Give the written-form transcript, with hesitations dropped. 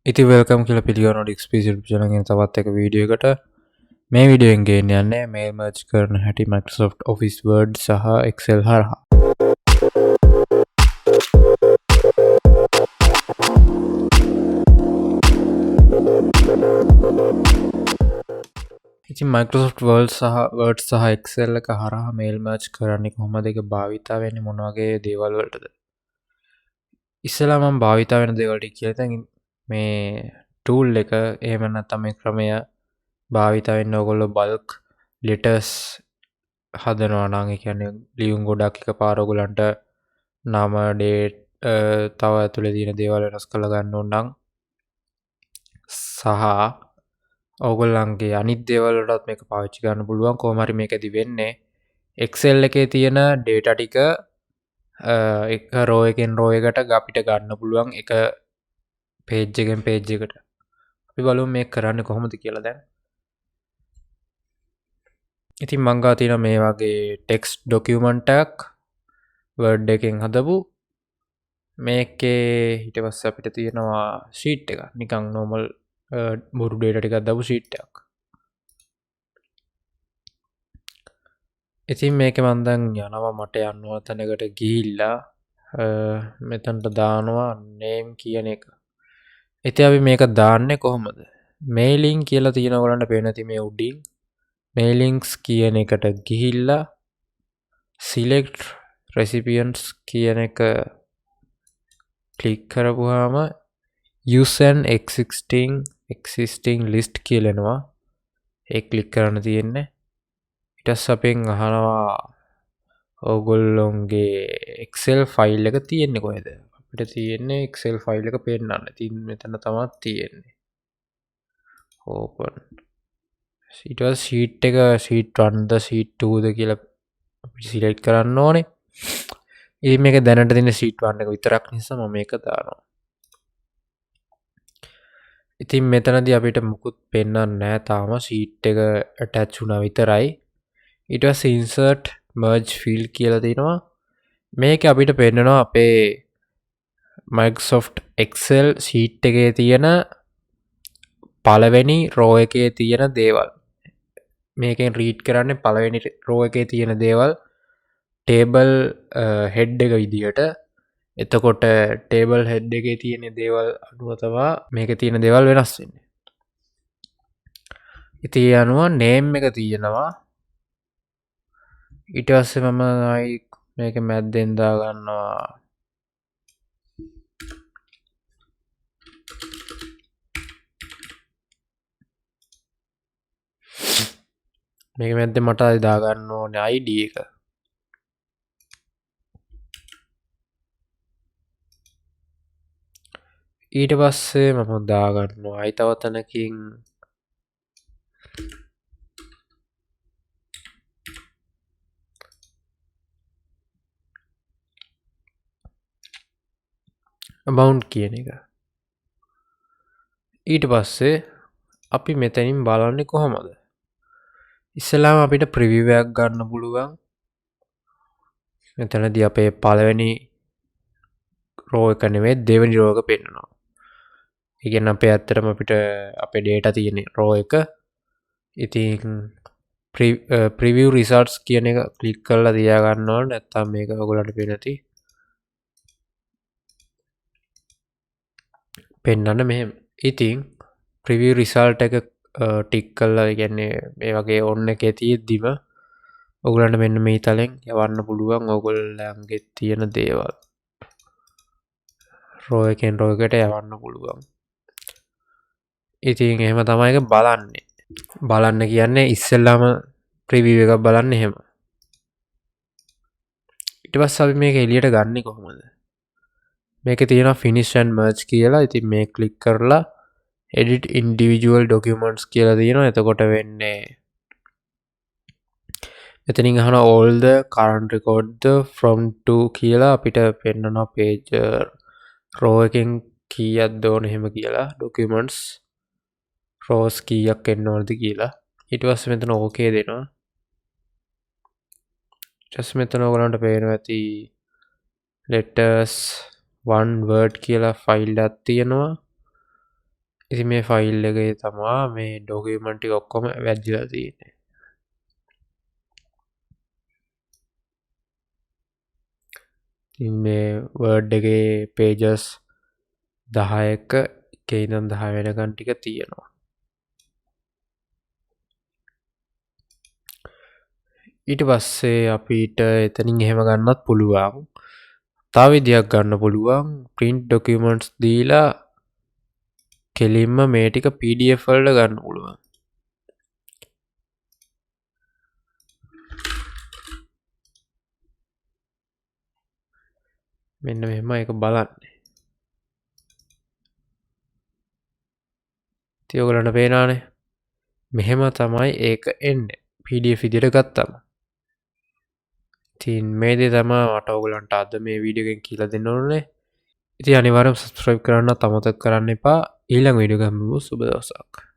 ඉති වෙල්කම් කියලා පිළිගන්න DIXPC channel එකෙන් තවත් එක වීඩියෝ එකට මේ වීඩියෝ එකෙන් ගේන්න යන්නේ Mailmerge කරන හැටි Microsoft Office Word සහ Excel හරහා. ඉතින් Microsoft Word සහ Excel එක හරහා Mailmerge කරන්නේ කොහොමද ඒක භාවිතා වෙන්නේ මොන වගේ දේවල් වලටද? ඉස්සෙල්ලා මම භාවිතා වෙන දේවල් ටික කියලා දැන් මේ tool එක එහෙම නැත්නම් මේ ක්‍රමය භාවිතා වෙන්න ඕගොල්ලෝ bulk letters හදනවා නම් ඒ කියන්නේ ලියුම් ගොඩක් එකපාර ඔයගලන්ට නම date තව ඇතුලේ තියෙන දේවල් වෙනස් කරලා ගන්න ඕන නම් සහ ඔයගොල්ලන්ගේ අනිත් දේවල් වලටත් මේක පාවිච්චි කරන්න පුළුවන් කොහොම හරි මේකෙදි වෙන්නේ Excel එකේ තියෙන data ටික එක row එකෙන් row එකට අපිට ගන්න පුළුවන් එක page එකෙන් page එකට අපි බලමු මේක කරන්නේ කොහොමද කියලා දැන් ඉතින් මං ගාව තියෙන මේ වගේ text document එකක් Word එකෙන් හදපු මේකේ ඊට පස්සේ අපිට තියෙනවා sheet එක නිකන් normal බොරු data ටිකක් දාපු sheet එකක්. ඉතින් මේකේ මම දැන් යනවා මට යන්න ඕන තැනකට ගිහිල්ලා මෙතනට දානවා name කියන එක. ඉතින් අපි මේක දාන්නේ කොහොමද? mailing කියලා තියෙන ඔයගලන්ට පේන ඇති මේ උඩින් mailings කියන එකට ගිහිල්ලා select recipients කියන එක ක්ලික් කරපුවාම use an existing list කියලා එනවා. ඒ ක්ලික් කරන්න තියෙන්නේ. ඊට පස්සේ අපෙන් අහනවා ඕගොල්ලොන්ගේ Excel ෆයිල් එක තියෙන්නේ කොහෙද? අපිට තියෙන්නේ Excel ෆයිල් එක පෙන්නන්න. ඉතින් මෙතන තමයි තියෙන්නේ. open. ඊට පස්සේ sheet එක sheet 1ද sheet 2ද කියලා අපි select කරන්න ඕනේ. ඉතින් මේක දැනට තියෙන sheet 1 එක විතරක් නිසා මම මේක දානවා. ඉතින් මෙතනදී අපිට මුකුත් පෙන්වන්න නැහැ තාම sheet එක attach වුණා විතරයි. ඊට පස්සේ insert merge field කියලා තියෙනවා. මේක අපිට පෙන්නනවා අපේ Microsoft Excel sheet එකේ තියෙන පළවෙනි row එකේ තියෙන දේවල්. මේකෙන් read කරන්නේ පළවෙනි row එකේ තියෙන දේවල් table head එක විදියට. එතකොට table head එකේ තියෙන දේවල් අනුව තමයි මේකේ තියෙන දේවල් වෙනස් වෙන්නේ. ඉතින් ඒ අනුව name එක තියෙනවා. ඊට පස්සේ මම ආයි මේක මැද්දෙන් දා ගන්නවා මේක මැද්දෙන් මට ආයි දා ගන්න ඕනේ ID එක. ඊට පස්සේ මම දා ගන්නවා ආයි තව තැනකින් amount කියන එක. ඊට පස්සේ අපි මෙතනින් බලන්නේ කොහොමද? ඉස්සෙල්ලාම අපිට preview එකක් ගන්න පුළුවන්. මෙතනදී අපේ පළවෙනි row එක නෙමෙයි දෙවෙනි row එක පෙන්නනවා. ඒ කියන්නේ අපේ ඇත්තටම අපිට අපේ data තියෙන row එක. ඉතින් preview results කියන එක ක්ලික් කරලා තියා ගන්න ඕනේ නැත්නම් මේක ඔයගොල්ලන්ට පේනති. පෙන්නන්න මෙහෙම. ඉතින් preview result එක ටික් කරලා ඒ කියන්නේ මේ වගේ on එකේ තියෙද්දිම ඔයගොල්ලන්ට මෙන්න මේ තලෙන් යවන්න පුළුවන් ඔයගොල්ලන්ගේ තියෙන දේවල්. row එකෙන් row එකට යවන්න පුළුවන්. ඉතින් එහෙම තමයි ඒක බලන්නේ. බලන්න කියන්නේ ඉස්සෙල්ලාම preview එකක් බලන්න එහෙම. ඊට පස්සේ අපි මේක එළියට ගන්නෙ කොහොමද? මේකේ තියෙනවා finish and merge කියලා. ඉතින් මේ ක්ලික් කරලා edit individual documents කියලා තියෙනවා. එතකොට වෙන්නේ මෙතනින් අහන all the current record from to කියලා අපිට පෙන්නනවා page row එකෙන් කීයක්ද ඕන එහෙම කියලා documents rows කීයක් එන්න ඕනද කියලා. ඊට පස්සේ මෙතන okay දෙනවා. just මෙතන ඔයගලන්ට පේනවා ඇති letters one word කියලා ෆයිල් එකක් තියෙනවා. ඉතින් මේ ෆයිල් එකේ තමා මේ ඩොකියුමන්ට් ටික ඔක්කොම වැජ්ජලා තියෙන්නේ. ඉතින් මේ වර්ඩ් එකේ pages 10ක එකේ ඉඳන් 10 වෙනකන් ටික තියෙනවා. ඊට පස්සේ අපිට එතනින් එහෙම ගන්නත් පුළුවන්. තව විදියක් ගන්න පුළුවන් print documents දීලා කෙලින්ම මේ ටික PDF වලට ගන්න පුළුවන්. මෙන්න මෙහෙම එක බලන්න. ඉතින් ඔයගලන්ට පේනවානේ. මෙහෙම තමයි ඒක එන්නේ. PDF විදියට ගත්තම. ඉතින් මේ දේ තමයි මට ඔයගලන්ට අද මේ වීඩියෝ එකෙන් කියලා දෙන්න ඕනේ. ඉතින් අනිවාර්යයෙන්ම subscribe කරන්න අමතක කරන්න එපා. ඊළඟ වීඩියෝ එක හම්බෙමු. සුබ දවසක්.